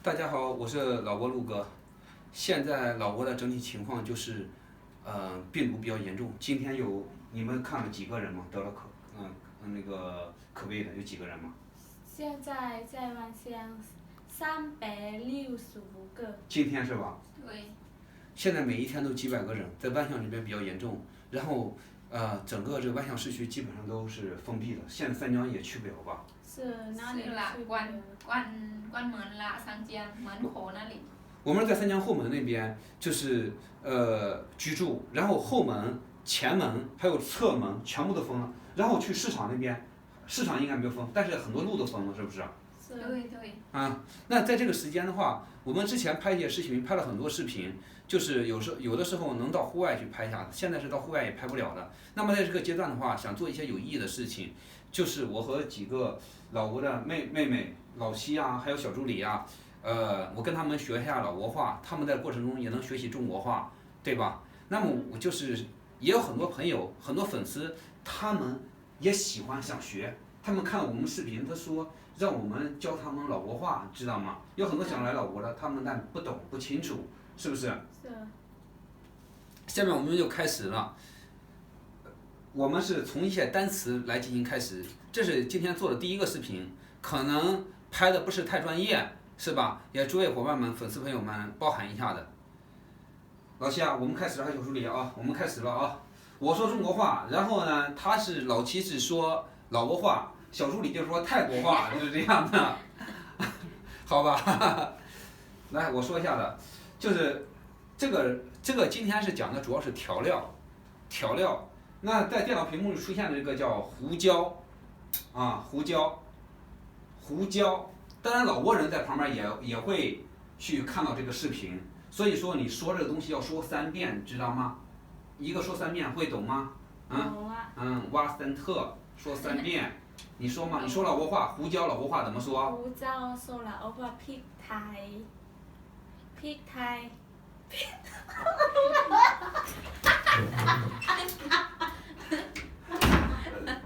大家好，我是老挝陆哥。现在老挝的整体情况就是，病毒比较严重。今天你们看了几个人吗？得了那个可悲的有几个人吗？现在在万象365个。今天是吧？对。现在每一天都几百个人，在万象这边比较严重。然后整个这个万象市区基本上都是封闭的，现在三江也去不了吧？是哪里去关门了，三江门口那里。我们在三江后门那边就是居住，然后后门、前门还有侧门全部都封了，然后去市场那边，市场应该没有封，但是很多路都封了，是不是？对对。那在这个时间的话，我们之前拍一些视频，拍了很多视频，就是有的时候能到户外去拍一下，现在是到户外也拍不了的。那么在这个阶段的话，想做一些有意义的事情，就是我和几个老挝的妹妹、老七啊，还有小助理啊，我跟他们学一下老挝话，他们在过程中也能学习中国话，对吧？那么我就是也有很多朋友、很多粉丝，他们也喜欢想学，他们看我们视频，他说让我们教他们老挝话，知道吗？有很多想来老挝的，他们但不懂不清楚，是不是？是。下面我们就开始了。我们是从一些单词来进行开始，这是今天做的第一个视频，可能拍的不是太专业，是吧？也诸位伙伴们、粉丝朋友们包涵一下的。老七啊，我们开始了，还有小助理啊，我们开始了啊。我说中国话，然后呢，老七是说老挝话，小助理就说泰国话，就是这样的，好吧？来，我说一下的，就是这个今天是讲的主要是调料。那在电脑屏幕里出现的这个叫胡椒，胡椒。当然老挝人在旁边也会去看到这个视频，所以说你说这个东西要说3遍，知道吗？一个说3遍，会懂吗？懂啊。哇森特说3遍，你说嘛？你说老挝话，胡椒老挝话怎么说？胡椒说老挝话พริกไทย。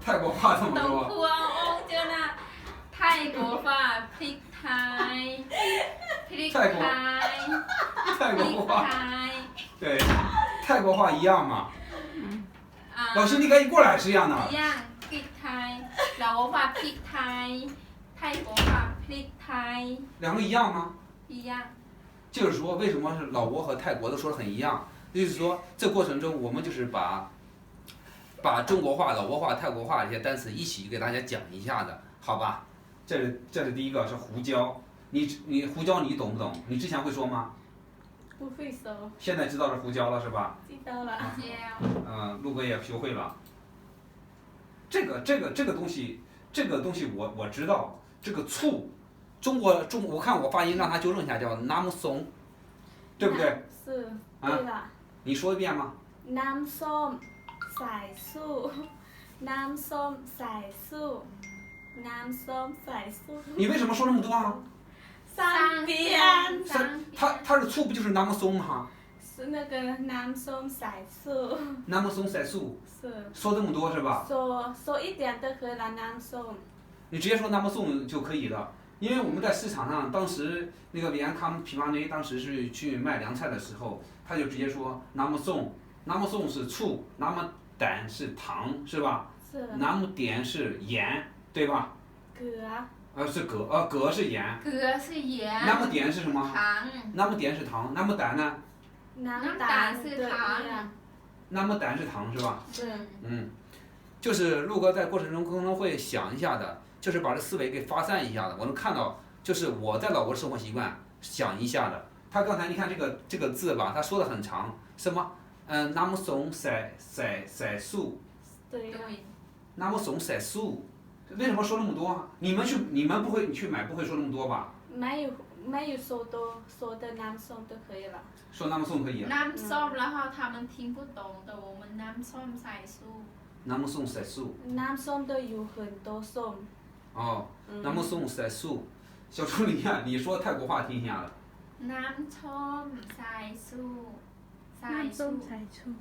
泰国话怎么东说？坡翁就那泰国话พริกไทย泰国话，对，泰国话一样嘛。老师，你赶紧过来，是一样的。一样，พริกไทย老挝话พริกไทย泰国话พริกไทย两个一样吗？一样。就是说，为什么是老挝和泰国都说的很一样？就是说，这过程中我们就是把中国话、老挝话、泰国话这些单词一起给大家讲一下的，好吧？这是第一个是胡椒，你胡椒你懂不懂？你之前会说吗？不会说。现在知道是胡椒了是吧？知道了。陆哥也学会了。这个东西我知道，这个醋。我看我发音让他纠正一下，叫 nam song， 对不对？是。对了。你说一遍吗？ น้ำส้มสายสู้น้ำส้มสายสู้น้ำส้มสายสู้你为什么说那么多啊？3遍。它的醋不就是 nam song 吗？是那个น้ำส้มสายสู้。nam song สายสู้。是。说这么多是吧？说一点都可以了，น้ำส้ม。你直接说 nam song 就可以了。因为我们在市场上，当时那个维安康皮马内当时是去卖凉菜的时候，他就直接说 nam song 是醋 ，nam 胆是糖，是吧？是。nam 碘是盐，对吧？蛤。是蛤是盐。蛤是盐。nam 碘是什么？糖。nam 碘是糖，nam 胆呢？nam 胆是糖。nam 胆是糖是吧？对。就是陆哥在过程中可能会想一下的。就是把这思维给发散一下的，我能看到，就是我在老挝生活习惯想一下的。他刚才你看这个字吧，他说的很长，什么nam song sai su， 对。nam song sai su， 为什么说那么多？你们不会去买，不会说那么多吧？没有说的น้ำส้ม都可以了。说 nam song 可以。น้ำส้ม然后他们听不懂的，我们น้ำส้มสายสู้。nam song sai su。น้ำส้ม都有很多ส้ม。nam song sai su。小助理啊，你说泰国话听一下了。น้ำส้มสายสู้น้ำส้มสายสู้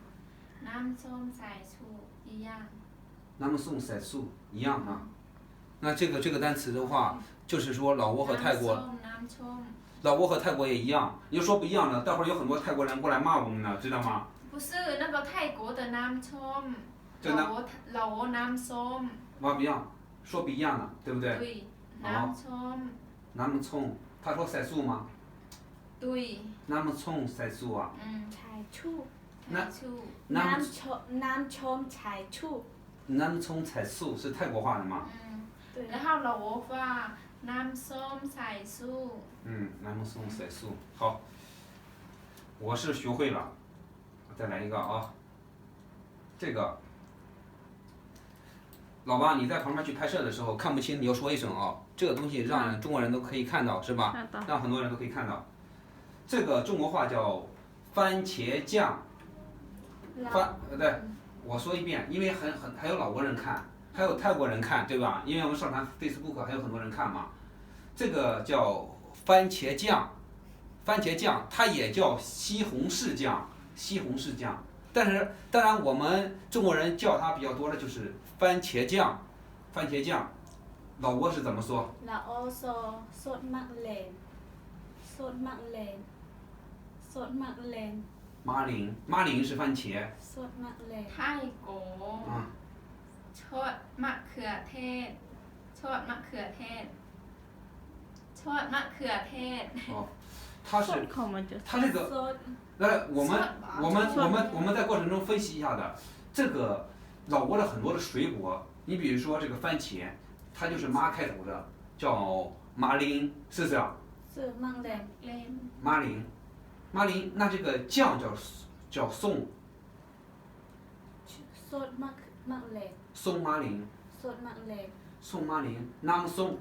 น้ำส้มสายสู้一样。nam song sai su 一样啊。那这个单词的话，就是说老挝和泰国。น้ำส้ม老挝和泰国也一样，你说不一样的，待会儿有很多泰国人过来骂我们呢，知道吗？不是那个泰国的น้ำส้ม这呢老挝น้ำส้ม妈不一样，说不一样的，对不对？对น้ำส้ม那么冲，他说塞素吗？对那么冲塞素啊？ชายชู่ น้ำชู่ น้ำชมชายชู่那么冲塞素是泰国话的吗？对然后老挝话น้ำส้มสายสู้。那么冲塞素，好，我是学会了，再来一个啊，这个。老八，你在旁边去拍摄的时候看不清，你要说一声啊。这个东西让中国人都可以看到，是吧？让很多人都可以看到。这个中国话叫番茄酱。对，我说一遍，因为还有老国人看，还有泰国人看，对吧？因为我们上传 Facebook 还有很多人看嘛。这个叫番茄酱，番茄酱它也叫西红柿酱，西红柿酱。但是当然我们中国人叫它比较多的就是番茄酱，番茄酱，老挝是怎么说？ละโอโซสดมักเลนสดมักเลนสดมักเลน马铃是番茄。สดมักเลน ไทยโกชดมะเขือเทศชดมะเขือเทศชดมะเขือเทศ哦，它是它这个， สด 来我们在过程中分析一下的，这个老挝的很多的水果，你比如说这个番茄，它就是妈开头的，叫马铃，是不是啊？ สดมักเลน เล่น 马铃，那这个酱叫宋 สดมักเลน 宋马铃， สดมักเลน 宋马铃，那么宋，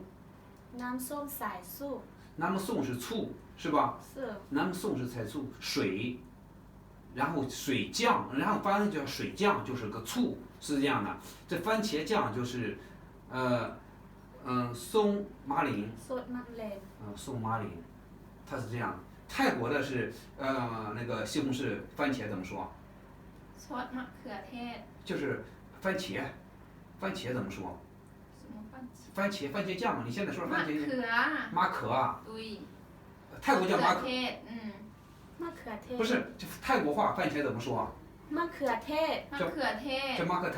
น้ำส้มสายสู้ 那么宋是醋，是吧？是那么宋是菜醋，水，然后水酱，然后翻译叫水酱，就是个醋，是这样的。这番茄酱就是，松马铃， สดมักเลน 松马铃，它是这样的。泰国的是那个西红柿番茄怎么说？ ชดมะเขือเทศ 就是番茄，番茄怎么说？ 什么番茄番茄酱，你现在说番 มะ 茄 เขือ 马可啊， ดุย 泰国叫马 เขือ 可 เทศ มะเขือเทศ 不是，这泰国话番茄怎么说啊？ มะเขือเทศ มะเขือเทศ 叫马可泰。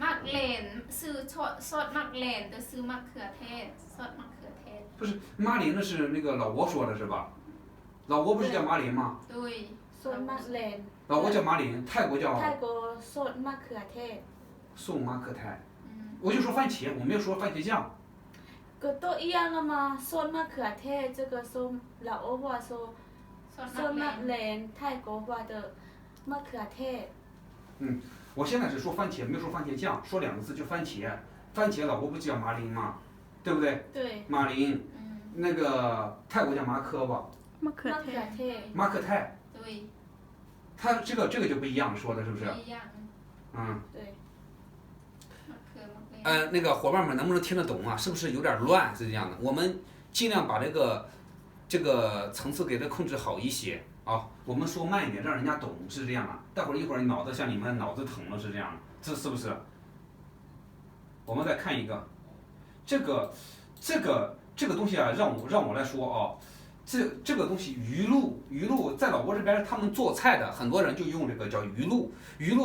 มักเลนซื้อซดมักเลนแต่ซื้อมะเขือเทศซดมะเขือเทศ 不是马铃的是那个老挝说的是吧？老挝不是叫马铃吗？ ดุย สดมักเลน 老挝叫马铃，泰国叫 ไทยโกสดมะเขือเทศ 宋马可泰。我就说番茄，我没有说番茄酱。 ก็ตัวอียงอะมาสดมะเขือเทศ这个说ละโอว่า说 ซด ส มั ด กเล มัก น เลนไทยโกว่า的มะเขือเทศ我现在是说番茄，没有说番茄酱，说两个字就番茄。番茄老挝不叫马铃吗？对不对？对马铃，那个泰国叫马科吧？ มะเขือเทศ 马可泰， ดุย 它这个就不一样说的是不是？ ไม่ยัง 对 มะเขือมะเลน 那个伙伴们能不能听得懂啊？是不是有点乱？是这样的，我们尽量把这个层次给它控制好一些啊。我们说慢一点，让人家懂，是这样的。一会儿脑子像你们脑子疼了是这样的，这是不是？我们再看一个，这个东西啊，让我来说啊。这个东西鱼露在老挝这边他们做菜的很多人就用这个叫鱼露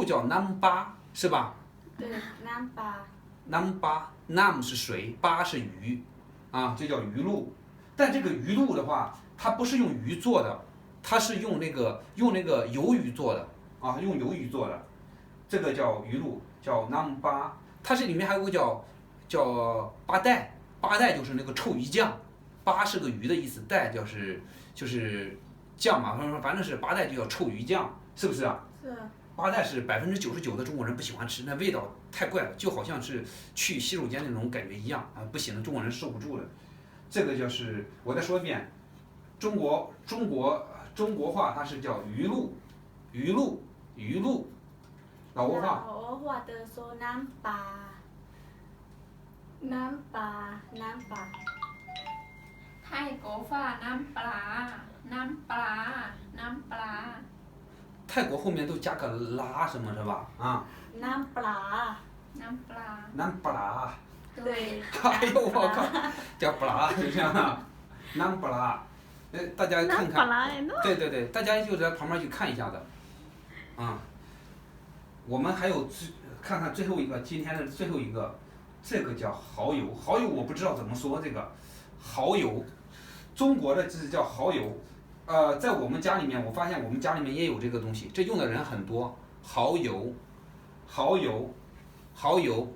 叫 nam 巴是吧？对น้ำปลา nam 巴 nam 是水，巴是鱼，啊，这叫鱼露。但这个鱼露的话，它不是用鱼做的，它是用那个鱿鱼做的啊，用鱿鱼做的，这个叫鱼露，叫 nam 巴。它这里面还有个叫巴带，巴带就是那个臭鱼酱。巴是个鱼的意思，带就是酱嘛，反正是巴带就叫臭鱼酱，是不是啊？是巴带是99%的中国人不喜欢吃，那味道太怪了，就好像是去洗手间那种感觉一样啊，不行的，中国人受不住的。这个就是我再说一遍，中国话它是叫鱼露，老挝话。老挝话的说น้ำปลาน้ำปลา ไทยโกฟ้าน้ำปลาน้ำปลาน้ำปลา泰国后面都加个拉什么是吧？啊， น้ำปลา น้ำปลา 南布拉。对哎呦我靠，叫布拉就这样啊，南布拉，大家看本看，来呢，对对对，大家就在旁边去看一下的，啊，我们还有看看最后一个，今天的最后一个，这个叫蚝油，蚝油我不知道怎么说这个，蚝油，中国的这叫蚝油，在我们家里面，我发现我们家里面也有这个东西，这用的人很多，蚝油，蚝油，蚝油，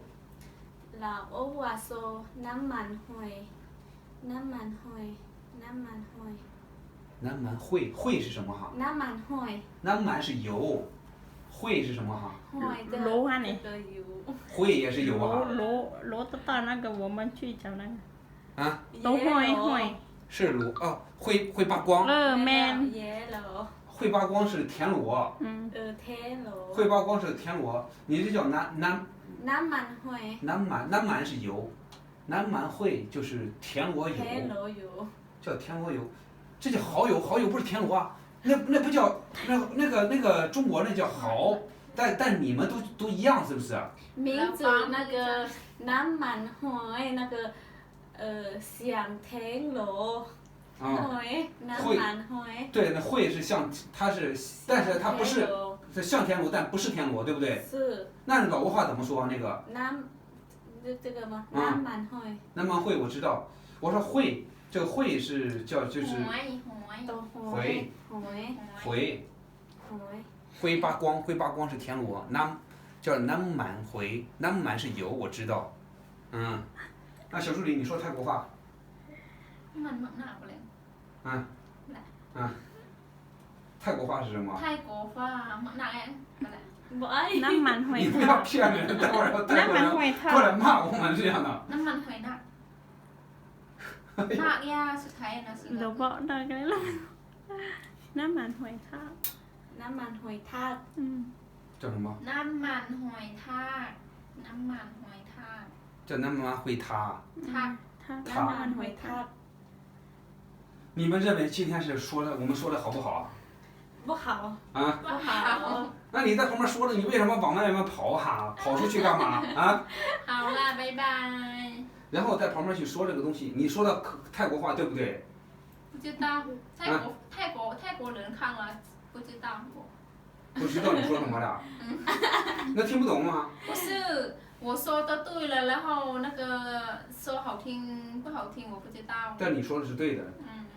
là ô hòa xô nám mặn hồi nám mặn hồi nám mặn hồi 南蛮烩，烩是什么哈？ nám mặn hồi 南蛮是油，烩是什么哈？ hồi từ 卤啊你， từ dụ 烩也是油啊，卤到那个我们去找那个，啊，卤会，是卤哦，烩八光， man， dễ lộ 烩八光是田螺， thế lộ 烩八光是田螺，你这叫南 nám mặn hồi 南蛮是油，南蛮烩就是田螺油， thế lộ dụ 叫田螺油，这叫蚝油，蚝油不是田螺啊，那不叫那个中国那叫蚝，但你们都一样是不是？ miếng từ 那个 nám mặn hồi 那个xiang thế lộ 啊， hồi nám Hồi. mặn hồi 对，那烩是像它是，但是它不 thế 是 lộ 是像田螺，但不是田螺，对不对？ 是那老挝话怎么说那个？ nám 这个吗 嗯 nám mặn hồi 南蛮烩我知道，我说烩，这个烩是就是 hỏi 豆 hồi hồi 回 hồi 灰八光，灰八光是田螺，叫南蛮回，南蛮是油，我知道。嗯，那小助理你说泰国话， mình mặn nào vậy 泰国话是什么？ Thái cổ pha mặn nào em vậy น้ำมันหอย 你不 ทา 要 ก 骗人，待会儿泰 น้ำ 国 มัน 人 หอยทา 过 ก 来骂我们这样的。 น้ำมันหอยหนักหนักยาสุดท้ายนะสิ เดี๋ยวบอกได้กันแล้วน้ำมันหอยทาก nám mặn hồi thác อืม 叫什么？ น้ำมันหอยทากน้ำมันหอยทาก 叫南蛮回他。 ทาก ทาก nám mặn hồi thác 你们认为今天是说的，我们说的好不好啊？ 不好啊？不好那你在旁边说了，你为什么往外面跑哈？跑出去干嘛啊？ เอาล่ะบ๊ายบาย 然后在旁边去说这个东西，你说的泰国话对不对？ 不知道泰国人看了不知道不知道你说什么的，那听不懂吗？不是我说的对了然后那个说好听不好听我不知道但你说的是对的，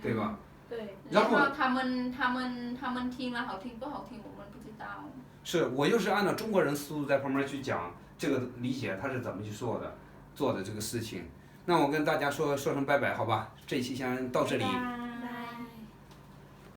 对吧？对然然后后他们听了好听不好听我们不知道是我就是按照中国人思路在旁边去讲这个理解他是怎么去做的这个事情。那我跟大家说声拜拜，好吧？这一期先到这里。拜拜